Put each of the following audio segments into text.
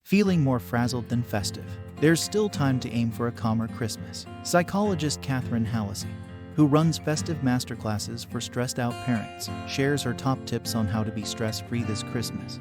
Feeling more frazzled than festive? There's still time to aim for a calmer Christmas. Psychologist Catherine Hallisey, who runs festive masterclasses for stressed-out parents, shares her top tips on how to be stress-free this Christmas.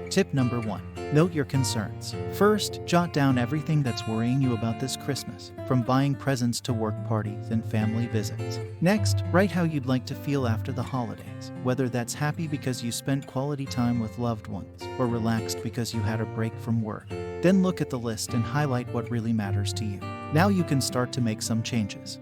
Tip number 1. Note your concerns. First, jot down everything that's worrying you about this Christmas, from buying presents to work parties and family visits. Next, write how you'd like to feel after the holidays, whether that's happy because you spent quality time with loved ones, or relaxed because you had a break from work. Then look at the list and highlight what really matters to you. Now you can start to make some changes.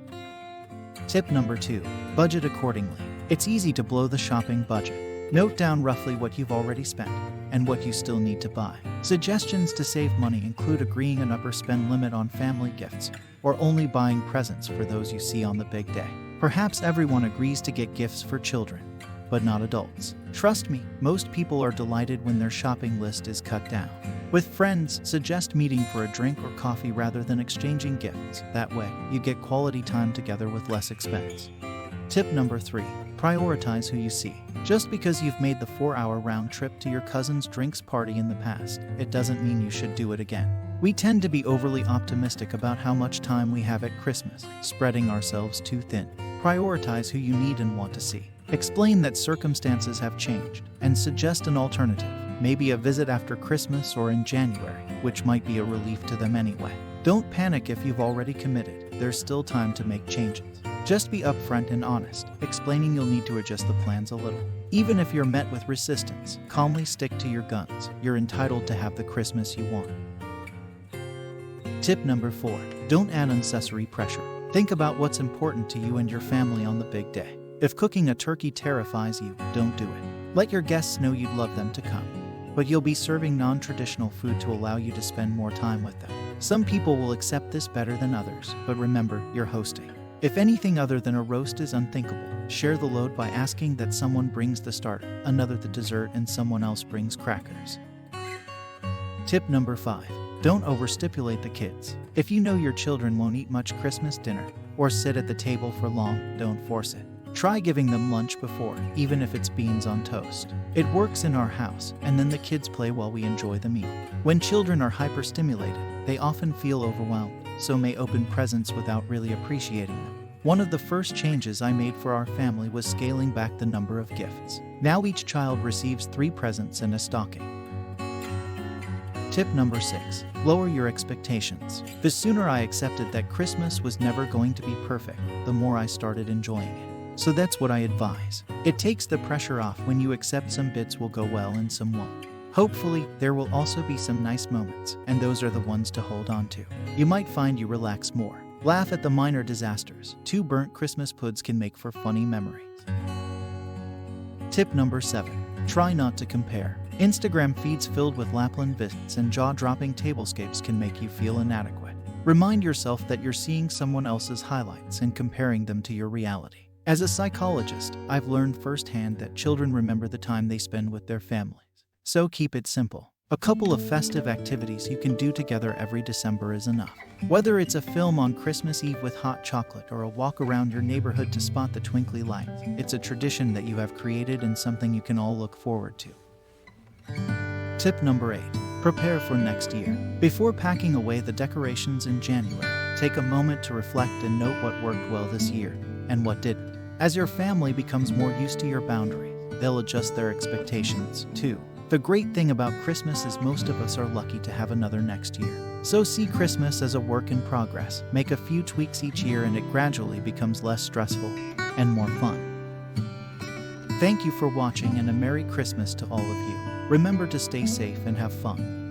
Tip number 2. Budget accordingly. It's easy to blow the shopping budget. Note down roughly what you've already spent and what you still need to buy. Suggestions to save money include agreeing an upper spend limit on family gifts, or only buying presents for those you see on the big day. Perhaps everyone agrees to get gifts for children, but not adults. Trust me, most people are delighted when their shopping list is cut down. With friends, suggest meeting for a drink or coffee rather than exchanging gifts. That way, you get quality time together with less expense. Tip number 3. Prioritize who you see. Just because you've made the 4-hour round trip to your cousin's drinks party in the past, it doesn't mean you should do it again. We tend to be overly optimistic about how much time we have at Christmas, spreading ourselves too thin. Prioritize who you need and want to see. Explain that circumstances have changed, and suggest an alternative, maybe a visit after Christmas or in January, which might be a relief to them anyway. Don't panic if you've already committed. There's still time to make changes. Just be upfront and honest, explaining you'll need to adjust the plans a little. Even if you're met with resistance, calmly stick to your guns. You're entitled to have the Christmas you want. Tip number 4. Don't add unnecessary pressure. Think about what's important to you and your family on the big day. If cooking a turkey terrifies you, don't do it. Let your guests know you'd love them to come, but you'll be serving non-traditional food to allow you to spend more time with them. Some people will accept this better than others, but remember, you're hosting. If anything other than a roast is unthinkable, share the load by asking that someone brings the starter, another the dessert, and someone else brings crackers. Tip number 5. Don't overstimulate the kids. If you know your children won't eat much Christmas dinner or sit at the table for long, don't force it. Try giving them lunch before, even if it's beans on toast. It works in our house, and then the kids play while we enjoy the meal. When children are hyperstimulated, they often feel overwhelmed, so may open presents without really appreciating them. One of the first changes I made for our family was scaling back the number of gifts. Now each child receives 3 presents and a stocking. Tip number 6. Lower your expectations. The sooner I accepted that Christmas was never going to be perfect, the more I started enjoying it. So that's what I advise. It takes the pressure off when you accept some bits will go well and some won't. Hopefully, there will also be some nice moments, and those are the ones to hold on to. You might find you relax more. Laugh at the minor disasters. 2 burnt Christmas puds can make for funny memories. Tip number 7. Try not to compare. Instagram feeds filled with Lapland visits and jaw-dropping tablescapes can make you feel inadequate. Remind yourself that you're seeing someone else's highlights and comparing them to your reality. As a psychologist, I've learned firsthand that children remember the time they spend with their families. So keep it simple. A couple of festive activities you can do together every December is enough. Whether it's a film on Christmas Eve with hot chocolate or a walk around your neighborhood to spot the twinkly lights, it's a tradition that you have created and something you can all look forward to. Tip number 8. Prepare for next year. Before packing away the decorations in January, take a moment to reflect and note what worked well this year and what didn't. As your family becomes more used to your boundaries, they'll adjust their expectations, too. The great thing about Christmas is most of us are lucky to have another next year. So see Christmas as a work in progress. Make a few tweaks each year and it gradually becomes less stressful and more fun. Thank you for watching and a Merry Christmas to all of you. Remember to stay safe and have fun.